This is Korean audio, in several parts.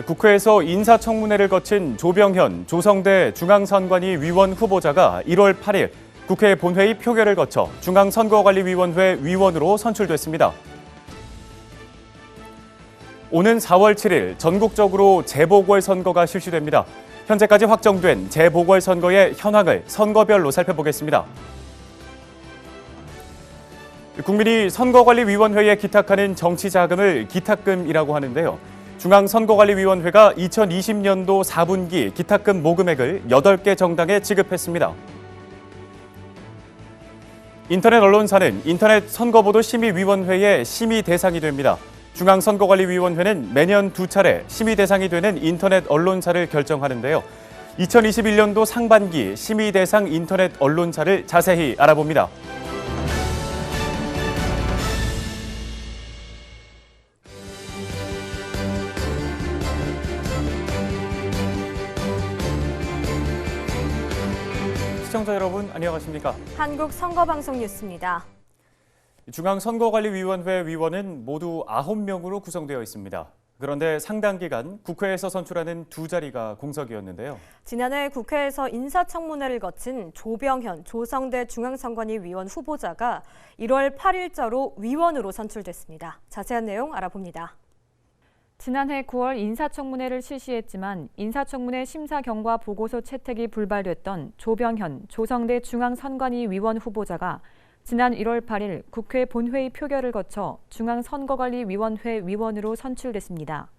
국회에서 인사청문회를 거친 조병현 조성대 중앙선관위 위원 후보자가 1월 8일 국회 본회의 표결을 거쳐 중앙선거관리위원회 위원으로 선출됐습니다. 오는 4월 7일 전국적으로 재보궐선거가 실시됩니다. 현재까지 확정된 재보궐선거의 현황을 선거별로 살펴보겠습니다. 국민이 선거관리위원회에 기탁하는 정치자금을 기탁금이라고 하는데요. 중앙선거관리위원회가 2020년도 4분기 기탁금 모금액을 8개 정당에 지급했습니다. 인터넷 언론사는 인터넷 선거보도심의위원회의 심의 대상이 됩니다. 중앙선거관리위원회는 매년 2차례 심의 대상이 되는 인터넷 언론사를 결정하는데요. 2021년도 상반기 심의 대상 인터넷 언론사를 자세히 알아봅니다. 시청자 여러분 안녕하십니까? 한국선거방송 뉴스입니다. 중앙선거관리위원회 위원은 모두 9명으로 구성되어 있습니다. 그런데 상당 기간 국회에서 선출하는 2자리가 공석이었는데요. 지난해 국회에서 인사청문회를 거친 조병현 조성대 중앙선관위 위원 후보자가 1월 8일자로 위원으로 선출됐습니다. 자세한 내용 알아봅니다. 지난해 9월 인사청문회를 실시했지만 인사청문회 심사 경과 보고서 채택이 불발됐던 조병현 조성대 중앙선관위 위원 후보자가 지난 1월 8일 국회 본회의 표결을 거쳐 중앙선거관리위원회 위원으로 선출됐습니다.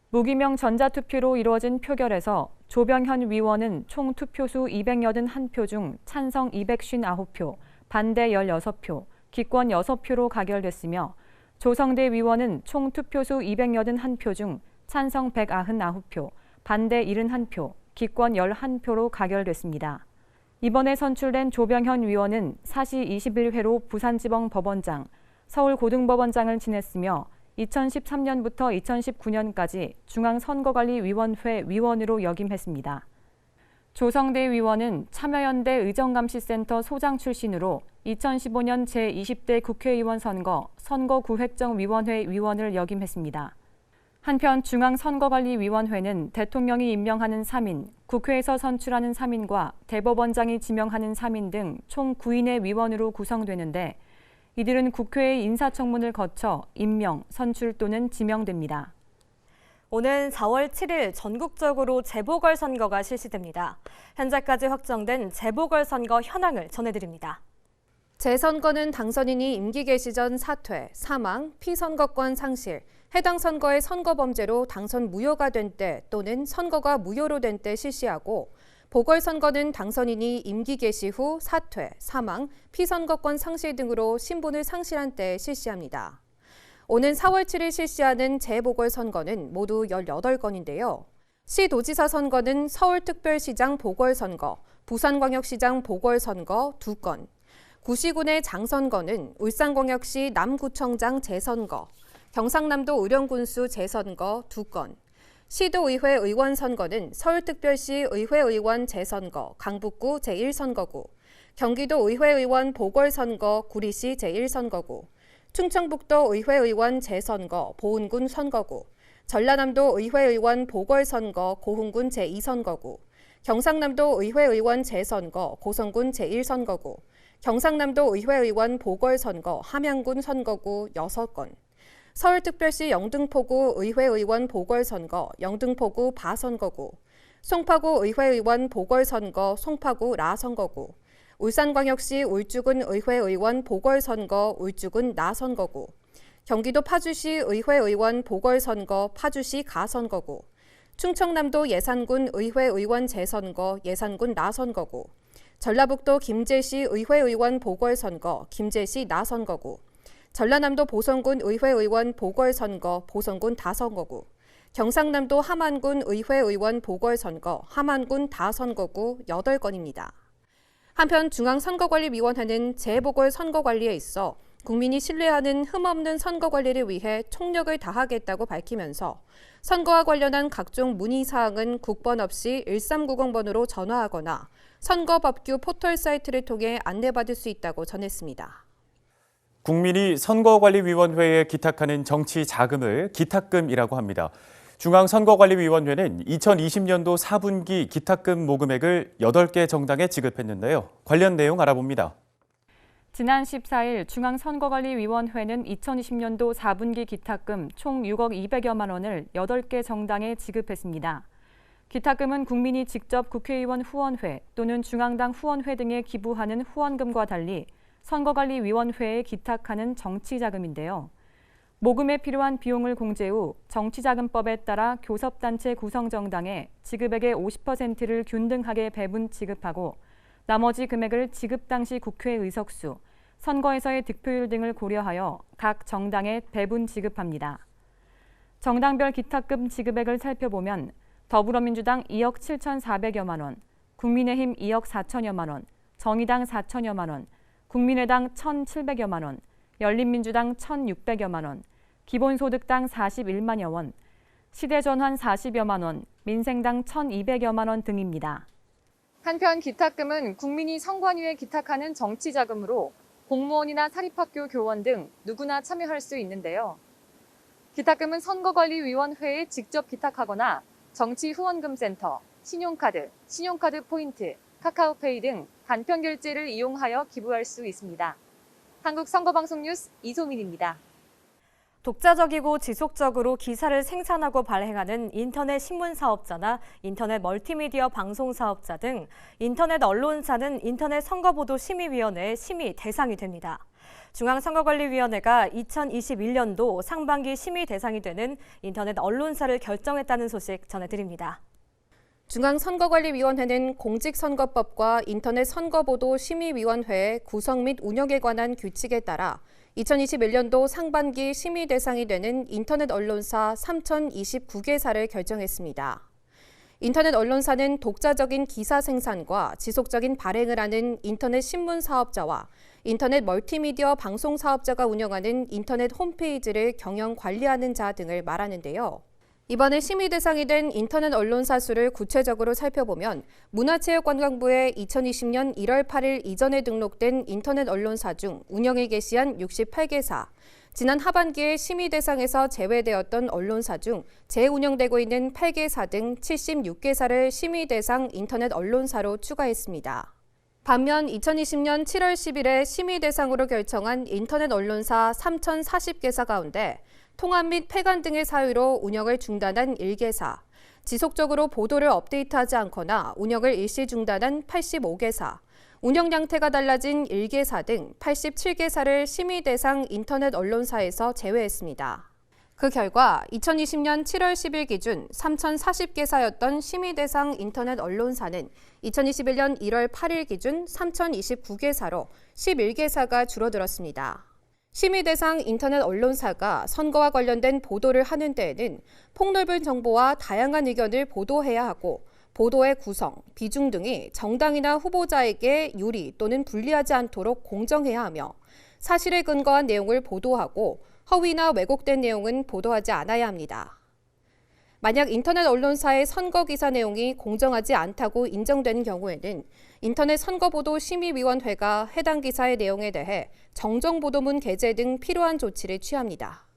무기명 전자투표로 이루어진 표결에서 조병현 위원은 총 투표수 281표 중 찬성 259표, 반대 16표, 기권 6표로 가결됐으며 조성대 위원은 총 투표수 281표 중 찬성 199표, 반대 71표, 기권 11표로 가결됐습니다. 이번에 선출된 조병현 위원은 사시 21회로 부산지방법원장, 서울고등법원장을 지냈으며 2013년부터 2019년까지 중앙선거관리위원회 위원으로 역임했습니다. 조성대 위원은 참여연대 의정감시센터 소장 출신으로 2015년 제20대 국회의원 선거구획정위원회 위원을 역임했습니다. 한편 중앙선거관리위원회는 대통령이 임명하는 3인, 국회에서 선출하는 3인과 대법원장이 지명하는 3인 등 총 9인의 위원으로 구성되는데 이들은 국회의 인사청문을 거쳐 임명, 선출 또는 지명됩니다. 오는 4월 7일 전국적으로 재보궐선거가 실시됩니다. 현재까지 확정된 재보궐선거 현황을 전해드립니다. 재선거는 당선인이 임기 개시 전 사퇴, 사망, 피선거권 상실, 해당 선거의 선거범죄로 당선 무효가 된 때 또는 선거가 무효로 된 때 실시하고 보궐선거는 당선인이 임기 개시 후 사퇴, 사망, 피선거권 상실 등으로 신분을 상실한 때 실시합니다. 오는 4월 7일 실시하는 재보궐선거는 모두 18건인데요. 시도지사 선거는 서울특별시장 보궐선거, 부산광역시장 보궐선거 2건, 구시군의 장선거는 울산광역시 남구청장 재선거, 경상남도 의령군수 재선거 2건, 시도의회 의원 선거는 서울특별시 의회의원 재선거 강북구 제1선거구, 경기도 의회의원 보궐선거 구리시 제1선거구, 충청북도 의회의원 재선거 보은군 선거구, 전라남도 의회의원 보궐선거 고흥군 제2선거구, 경상남도 의회의원 재선거 고성군 제1선거구, 경상남도 의회의원 보궐선거 함양군 선거구 6건, 서울특별시 영등포구 의회의원 보궐선거 영등포구 바선거구, 송파구 의회의원 보궐선거 송파구 라선거구, 울산광역시 울주군 의회의원 보궐선거 울주군 나선거구, 경기도 파주시 의회의원 보궐선거 파주시 가선거구, 충청남도 예산군 의회의원 재선거 예산군 나선거구, 전라북도 김제시 의회의원 보궐선거 김제시 나선거구, 전라남도 보성군 의회의원 보궐선거 보성군 다선거구, 경상남도 함안군 의회의원 보궐선거 함안군 다선거구 8건입니다. 한편 중앙선거관리위원회는 재보궐선거관리에 있어 국민이 신뢰하는 흠없는 선거관리를 위해 총력을 다하겠다고 밝히면서 선거와 관련한 각종 문의사항은 국번 없이 1390번으로 전화하거나 선거법규 포털 사이트를 통해 안내받을 수 있다고 전했습니다. 국민이 선거관리위원회에 기탁하는 정치 자금을 기탁금이라고 합니다. 중앙선거관리위원회는 2020년도 4분기 기탁금 모금액을 8개 정당에 지급했는데요. 관련 내용 알아봅니다. 지난 14일 중앙선거관리위원회는 2020년도 4분기 기탁금 총 6억 200여만 원을 8개 정당에 지급했습니다. 기탁금은 국민이 직접 국회의원 후원회 또는 중앙당 후원회 등에 기부하는 후원금과 달리 선거관리위원회에 기탁하는 정치자금인데요. 모금에 필요한 비용을 공제 후 정치자금법에 따라 교섭단체 구성정당에 지급액의 50%를 균등하게 배분 지급하고 나머지 금액을 지급 당시 국회 의석수, 선거에서의 득표율 등을 고려하여 각 정당에 배분 지급합니다. 정당별 기탁금 지급액을 살펴보면 더불어민주당 2억 7,400여만 원, 국민의힘 2억 4천여만 원, 정의당 4천여만 원, 국민의당 1,700여만 원, 열린민주당 1,600여만 원, 기본소득당 41만여 원, 시대전환 40여만 원, 민생당 1,200여만 원 등입니다. 한편 기탁금은 국민이 선관위에 기탁하는 정치자금으로 공무원이나 사립학교 교원 등 누구나 참여할 수 있는데요. 기탁금은 선거관리위원회에 직접 기탁하거나 정치후원금센터, 신용카드, 신용카드 포인트, 카카오페이 등 간편결제를 이용하여 기부할 수 있습니다. 한국선거방송 뉴스 이소민입니다. 독자적이고 지속적으로 기사를 생산하고 발행하는 인터넷 신문 사업자나 인터넷 멀티미디어 방송 사업자 등 인터넷 언론사는 인터넷 선거보도 심의위원회의 심의 대상이 됩니다. 중앙선거관리위원회가 2021년도 상반기 심의 대상이 되는 인터넷 언론사를 결정했다는 소식 전해드립니다. 중앙선거관리위원회는 공직선거법과 인터넷 선거보도 심의위원회의 구성 및 운영에 관한 규칙에 따라 2021년도 상반기 심의 대상이 되는 인터넷 언론사 3,029개사를 결정했습니다. 인터넷 언론사는 독자적인 기사 생산과 지속적인 발행을 하는 인터넷 신문 사업자와 인터넷 멀티미디어 방송 사업자가 운영하는 인터넷 홈페이지를 경영 관리하는 자 등을 말하는데요. 이번에 심의 대상이 된 인터넷 언론사 수를 구체적으로 살펴보면 문화체육관광부에 2020년 1월 8일 이전에 등록된 인터넷 언론사 중 운영에 개시한 68개사, 지난 하반기에 심의 대상에서 제외되었던 언론사 중 재운영되고 있는 8개사 등 76개사를 심의 대상 인터넷 언론사로 추가했습니다. 반면 2020년 7월 10일에 심의 대상으로 결정한 인터넷 언론사 3,040개사 가운데 통합 및 폐간 등의 사유로 운영을 중단한 1개사, 지속적으로 보도를 업데이트하지 않거나 운영을 일시 중단한 85개사, 운영 양태가 달라진 1개사 등 87개사를 심의 대상 인터넷 언론사에서 제외했습니다. 그 결과 2020년 7월 10일 기준 3,040개사였던 심의 대상 인터넷 언론사는 2021년 1월 8일 기준 3,029개사로 11개사가 줄어들었습니다. 심의 대상 인터넷 언론사가 선거와 관련된 보도를 하는 데에는 폭넓은 정보와 다양한 의견을 보도해야 하고 보도의 구성, 비중 등이 정당이나 후보자에게 유리 또는 불리하지 않도록 공정해야 하며 사실에 근거한 내용을 보도하고 허위나 왜곡된 내용은 보도하지 않아야 합니다. 만약 인터넷 언론사의 선거 기사 내용이 공정하지 않다고 인정되는 경우에는 인터넷 선거보도 심의위원회가 해당 기사의 내용에 대해 정정보도문 게재 등 필요한 조치를 취합니다.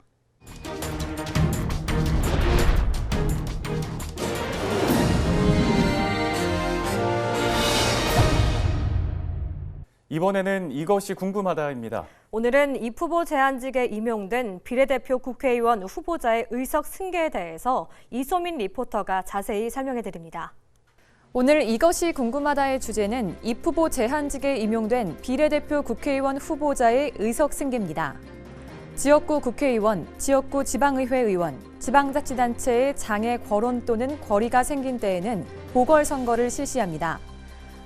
이번에는 이것이 궁금하다입니다. 오늘은 이 후보 제한직에 임용된 비례대표 국회의원 후보자의 의석 승계에 대해서 이소민 리포터가 자세히 설명해드립니다. 오늘 이것이 궁금하다의 주제는 이 후보 제한직에 임용된 비례대표 국회의원 후보자의 의석 승계입니다. 지역구 국회의원, 지역구 지방의회 의원, 지방자치단체의 장애 거론 또는 거리가 생긴 때에는 보궐선거를 실시합니다.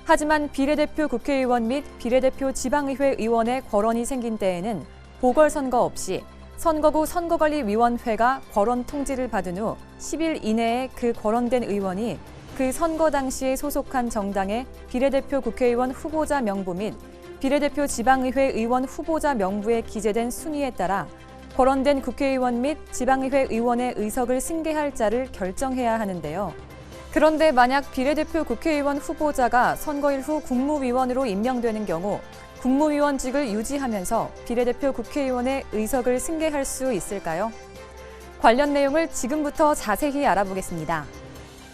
하지만 비례대표 국회의원 및 비례대표 지방의회 의원의 거론이 생긴 때에는 보궐선거 없이 선거구 선거관리위원회가 거론 통지를 받은 후 10일 이내에 그 거론된 의원이 그 선거 당시에 소속한 정당의 비례대표 국회의원 후보자 명부 및 비례대표 지방의회 의원 후보자 명부에 기재된 순위에 따라 거론된 국회의원 및 지방의회 의원의 의석을 승계할 자를 결정해야 하는데요. 그런데 만약 비례대표 국회의원 후보자가 선거일 후 국무위원으로 임명되는 경우 국무위원직을 유지하면서 비례대표 국회의원의 의석을 승계할 수 있을까요? 관련 내용을 지금부터 자세히 알아보겠습니다.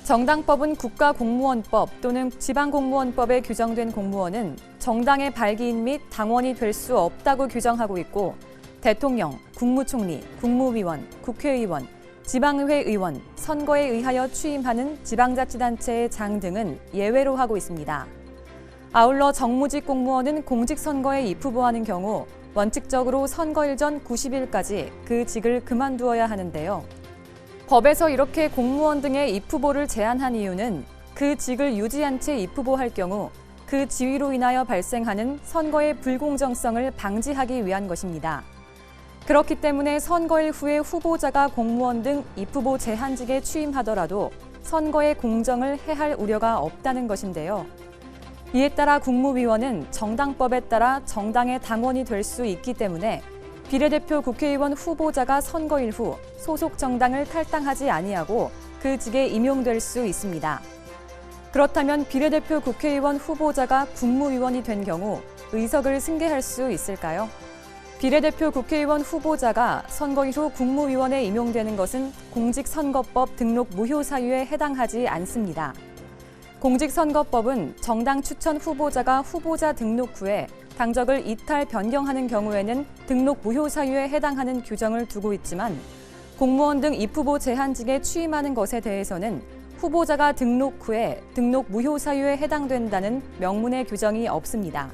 정당법은 국가공무원법 또는 지방공무원법에 규정된 공무원은 정당의 발기인 및 당원이 될 수 없다고 규정하고 있고, 대통령, 국무총리, 국무위원, 국회의원, 지방의회 의원, 선거에 의하여 취임하는 지방자치단체의 장 등은 예외로 하고 있습니다. 아울러 정무직 공무원은 공직선거에 입후보하는 경우 원칙적으로 선거일 전 90일까지 그 직을 그만두어야 하는데요. 법에서 이렇게 공무원 등의 입후보를 제한한 이유는 그 직을 유지한 채 입후보할 경우 그 지위로 인하여 발생하는 선거의 불공정성을 방지하기 위한 것입니다. 그렇기 때문에 선거일 후에 후보자가 공무원 등 입후보 제한직에 취임하더라도 선거의 공정을 해할 우려가 없다는 것인데요. 이에 따라 국무위원은 정당법에 따라 정당의 당원이 될 수 있기 때문에 비례대표 국회의원 후보자가 선거일 후 소속 정당을 탈당하지 아니하고 그 직에 임용될 수 있습니다. 그렇다면 비례대표 국회의원 후보자가 국무위원이 된 경우 의석을 승계할 수 있을까요? 비례대표 국회의원 후보자가 선거일 후 국무위원에 임용되는 것은 공직선거법 등록 무효 사유에 해당하지 않습니다. 공직선거법은 정당 추천 후보자가 후보자 등록 후에 당적을 이탈 변경하는 경우에는 등록 무효 사유에 해당하는 규정을 두고 있지만, 공무원 등 입후보 제한직에 취임하는 것에 대해서는 후보자가 등록 후에 등록 무효 사유에 해당된다는 명문의 규정이 없습니다.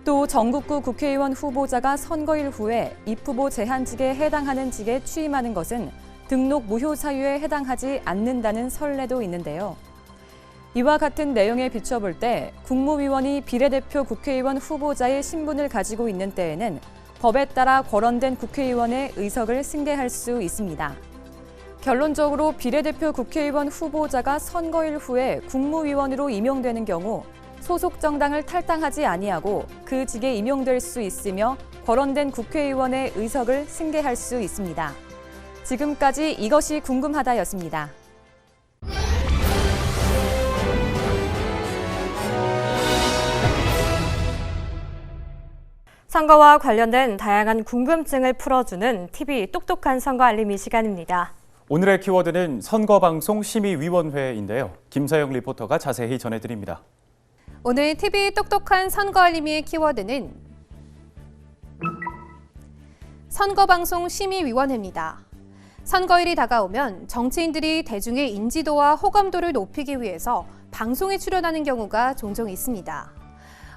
또 전국구 국회의원 후보자가 선거일 후에 입후보 제한직에 해당하는 직에 취임하는 것은 등록 무효 사유에 해당하지 않는다는 선례도 있는데요. 이와 같은 내용에 비춰볼 때 국무위원이 비례대표 국회의원 후보자의 신분을 가지고 있는 때에는 법에 따라 거론된 국회의원의 의석을 승계할 수 있습니다. 결론적으로 비례대표 국회의원 후보자가 선거일 후에 국무위원으로 임용되는 경우 소속 정당을 탈당하지 아니하고 그 직에 임용될 수 있으며 거론된 국회의원의 의석을 승계할 수 있습니다. 지금까지 이것이 궁금하다였습니다. 선거와 관련된 다양한 궁금증을 풀어주는 TV 똑똑한 선거 알림이 시간입니다. 오늘의 키워드는 선거방송 심의위원회인데요. 김서영 리포터가 자세히 전해드립니다. 오늘 TV 똑똑한 선거 알림의 키워드는 선거방송 심의위원회입니다. 선거일이 다가오면 정치인들이 대중의 인지도와 호감도를 높이기 위해서 방송에 출연하는 경우가 종종 있습니다.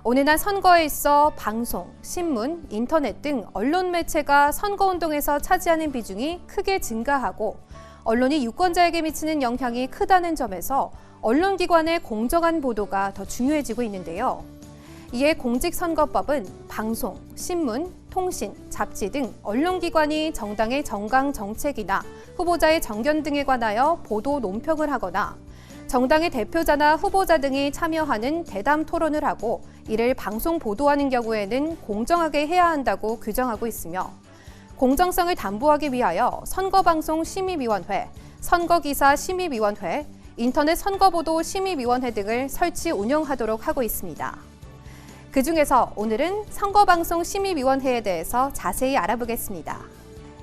어느 날 선거에 있어 방송, 신문, 인터넷 등 언론 매체가 선거운동에서 차지하는 비중이 크게 증가하고 언론이 유권자에게 미치는 영향이 크다는 점에서 언론기관의 공정한 보도가 더 중요해지고 있는데요. 이에 공직선거법은 방송, 신문, 통신, 잡지 등 언론기관이 정당의 정강 정책이나 후보자의 정견 등에 관하여 보도 논평을 하거나 정당의 대표자나 후보자 등이 참여하는 대담 토론을 하고 이를 방송 보도하는 경우에는 공정하게 해야 한다고 규정하고 있으며, 공정성을 담보하기 위하여 선거방송 심의위원회, 선거기사 심의위원회, 인터넷 선거보도 심의위원회 등을 설치 운영하도록 하고 있습니다. 그중에서 오늘은 선거방송 심의위원회에 대해서 자세히 알아보겠습니다.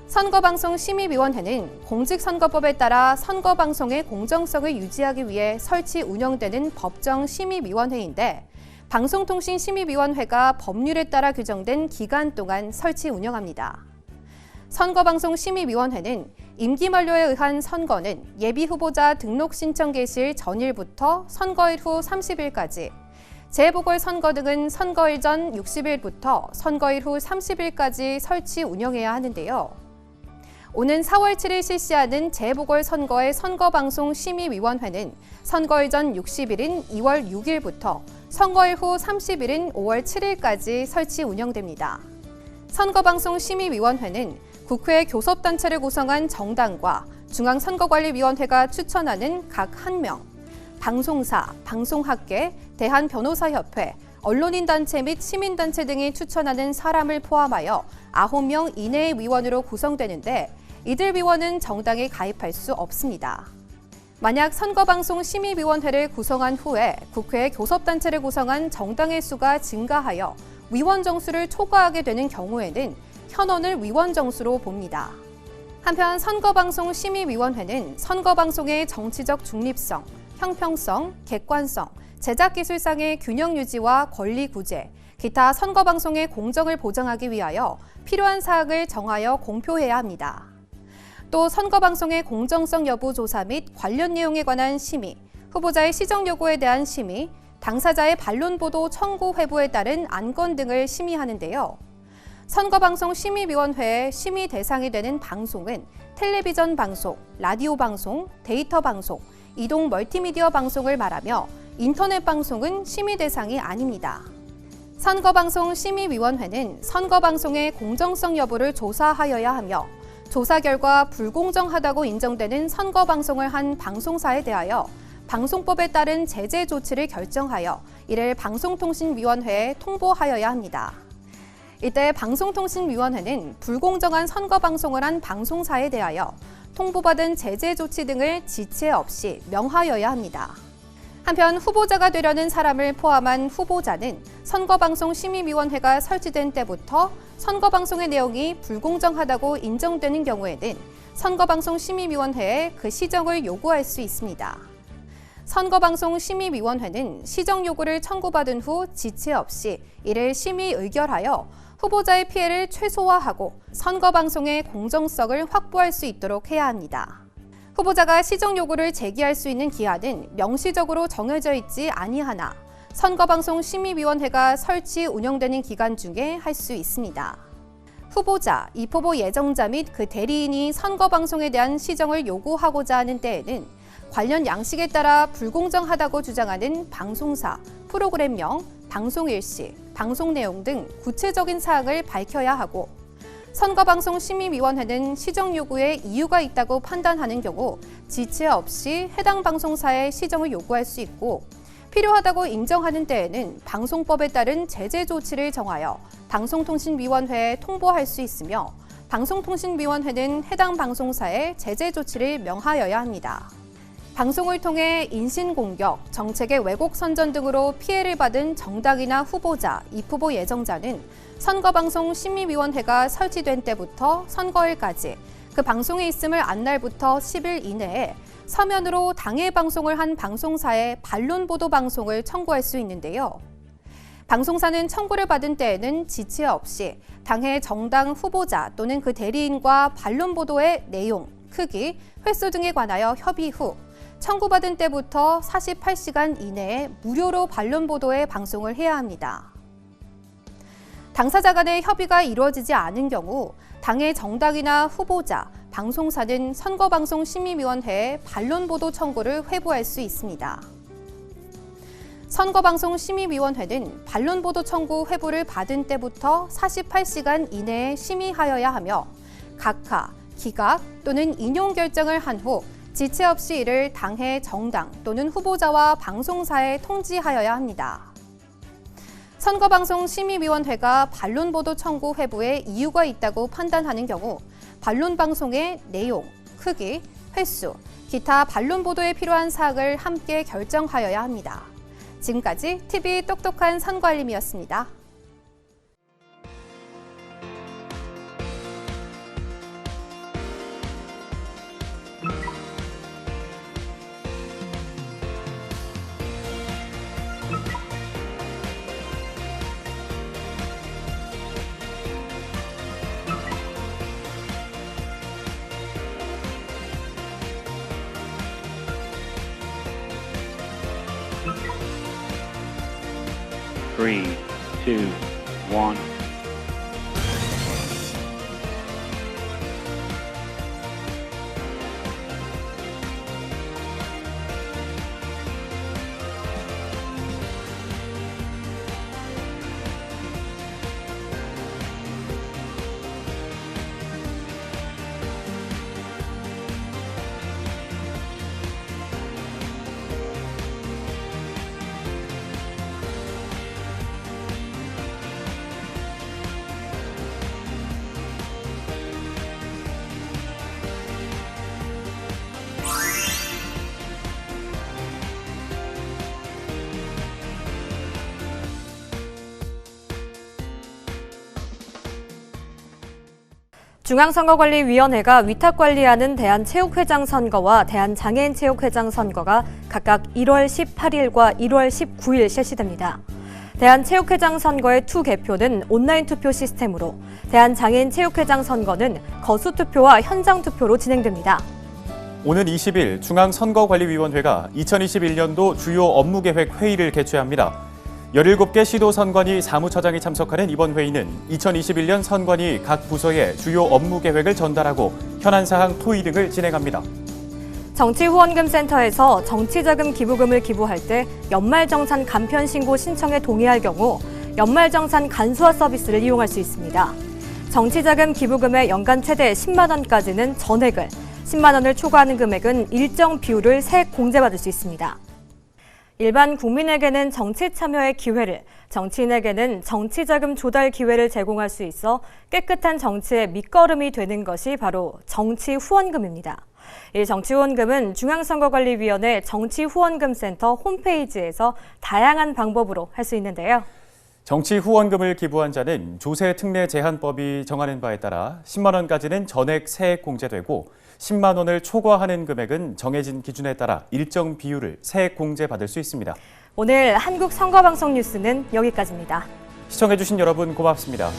선거방송 심의위원회는 공직선거법에 따라 선거방송의 공정성을 유지하기 위해 설치 운영되는 법정 심의위원회인데, 방송통신심의위원회가 법률에 따라 규정된 기간 동안 설치 운영합니다. 선거방송 심의위원회는 임기 만료에 의한 선거는 예비후보자 등록 신청 개시일 전일부터 선거일 후 30일까지, 재보궐선거 등은 선거일 전 60일부터 선거일 후 30일까지 설치 운영해야 하는데요. 오는 4월 7일 실시하는 재보궐선거의 선거방송 심의위원회는 선거일 전 60일인 2월 6일부터 선거일 후 30일인 5월 7일까지 설치 운영됩니다. 선거방송 심의위원회는 국회 교섭단체를 구성한 정당과 중앙선거관리위원회가 추천하는 각 1명, 방송사, 방송학계, 대한변호사협회, 언론인단체 및 시민단체 등이 추천하는 사람을 포함하여 9명 이내의 위원으로 구성되는데, 이들 위원은 정당에 가입할 수 없습니다. 만약 선거방송 심의위원회를 구성한 후에 국회 교섭단체를 구성한 정당의 수가 증가하여 위원 정수를 초과하게 되는 경우에는 현원을 위원 정수로 봅니다. 한편 선거방송심의위원회는 선거방송의 정치적 중립성, 형평성, 객관성, 제작기술상의 균형 유지와 권리 구제, 기타 선거방송의 공정을 보장하기 위하여 필요한 사항을 정하여 공표해야 합니다. 또 선거방송의 공정성 여부 조사 및 관련 내용에 관한 심의, 후보자의 시정 요구에 대한 심의, 당사자의 반론보도 청구 회부에 따른 안건 등을 심의하는데요. 선거방송심의위원회의 심의 대상이 되는 방송은 텔레비전 방송, 라디오 방송, 데이터 방송, 이동 멀티미디어 방송을 말하며 인터넷 방송은 심의 대상이 아닙니다. 선거방송심의위원회는 선거방송의 공정성 여부를 조사하여야 하며 조사 결과 불공정하다고 인정되는 선거방송을 한 방송사에 대하여 방송법에 따른 제재 조치를 결정하여 이를 방송통신위원회에 통보하여야 합니다. 이때 방송통신위원회는 불공정한 선거방송을 한 방송사에 대하여 통보받은 제재 조치 등을 지체 없이 명하여야 합니다. 한편 후보자가 되려는 사람을 포함한 후보자는 선거방송심의위원회가 설치된 때부터 선거방송의 내용이 불공정하다고 인정되는 경우에는 선거방송심의위원회에 그 시정을 요구할 수 있습니다. 선거방송심의위원회는 시정 요구를 청구받은 후 지체 없이 이를 심의 의결하여 후보자의 피해를 최소화하고 선거방송의 공정성을 확보할 수 있도록 해야 합니다. 후보자가 시정 요구를 제기할 수 있는 기한은 명시적으로 정해져 있지 아니하나 선거방송심의위원회가 설치 운영되는 기간 중에 할 수 있습니다. 후보자, 입후보 예정자 및 그 대리인이 선거방송에 대한 시정을 요구하고자 하는 때에는 관련 양식에 따라 불공정하다고 주장하는 방송사, 프로그램명, 방송 일시, 방송 내용 등 구체적인 사항을 밝혀야 하고 선거방송심의위원회는 시정 요구에 이유가 있다고 판단하는 경우 지체 없이 해당 방송사에 시정을 요구할 수 있고 필요하다고 인정하는 때에는 방송법에 따른 제재 조치를 정하여 방송통신위원회에 통보할 수 있으며 방송통신위원회는 해당 방송사에 제재 조치를 명하여야 합니다. 방송을 통해 인신공격, 정책의 왜곡 선전 등으로 피해를 받은 정당이나 후보자, 입후보 예정자는 선거방송심의위원회가 설치된 때부터 선거일까지 그 방송에 있음을 안 날부터 10일 이내에 서면으로 당일 방송을 한 방송사에 반론보도 방송을 청구할 수 있는데요. 방송사는 청구를 받은 때에는 지체 없이 당해 정당 후보자 또는 그 대리인과 반론보도의 내용, 크기, 횟수 등에 관하여 협의 후 청구받은 때부터 48시간 이내에 무료로 반론보도에 방송을 해야 합니다. 당사자 간의 협의가 이루어지지 않은 경우 당의 정당이나 후보자, 방송사는 선거방송심의위원회에 반론보도 청구를 회부할 수 있습니다. 선거방송심의위원회는 반론보도 청구 회부를 받은 때부터 48시간 이내에 심의하여야 하며 각하, 기각 또는 인용 결정을 한 후 지체 없이 이를 당해 정당 또는 후보자와 방송사에 통지하여야 합니다. 선거방송심의위원회가 반론보도 청구 회부에 이유가 있다고 판단하는 경우 반론방송의 내용, 크기, 횟수, 기타 반론보도에 필요한 사항을 함께 결정하여야 합니다. 지금까지 TV 똑똑한 선거알림이었습니다. Three, two, one. 중앙선거관리위원회가 위탁관리하는 대한체육회장 선거와 대한장애인체육회장 선거가 각각 1월 18일과 1월 19일 실시됩니다. 대한체육회장 선거의 투개표는 온라인 투표 시스템으로, 대한장애인체육회장 선거는 거수투표와 현장투표로 진행됩니다. 오는 20일 중앙선거관리위원회가 2021년도 주요 업무계획 회의를 개최합니다. 17개 시도 선관위 사무처장이 참석하는 이번 회의는 2021년 선관위 각 부서에 주요 업무 계획을 전달하고 현안 사항 토의 등을 진행합니다. 정치후원금센터에서 정치자금 기부금을 기부할 때 연말정산 간편신고 신청에 동의할 경우 연말정산 간소화 서비스를 이용할 수 있습니다. 정치자금 기부금의 연간 최대 10만 원까지는 전액을, 10만 원을 초과하는 금액은 일정 비율을 세액 공제받을 수 있습니다. 일반 국민에게는 정치 참여의 기회를, 정치인에게는 정치자금 조달 기회를 제공할 수 있어 깨끗한 정치의 밑거름이 되는 것이 바로 정치후원금입니다. 이 정치후원금은 중앙선거관리위원회 정치후원금센터 홈페이지에서 다양한 방법으로 할 수 있는데요. 정치후원금을 기부한 자는 조세특례제한법이 정하는 바에 따라 10만 원까지는 전액 세액 공제되고 10만 원을 초과하는 금액은 정해진 기준에 따라 일정 비율을 세액 공제받을 수 있습니다. 오늘 한국선거방송 뉴스는 여기까지입니다. 시청해주신 여러분 고맙습니다.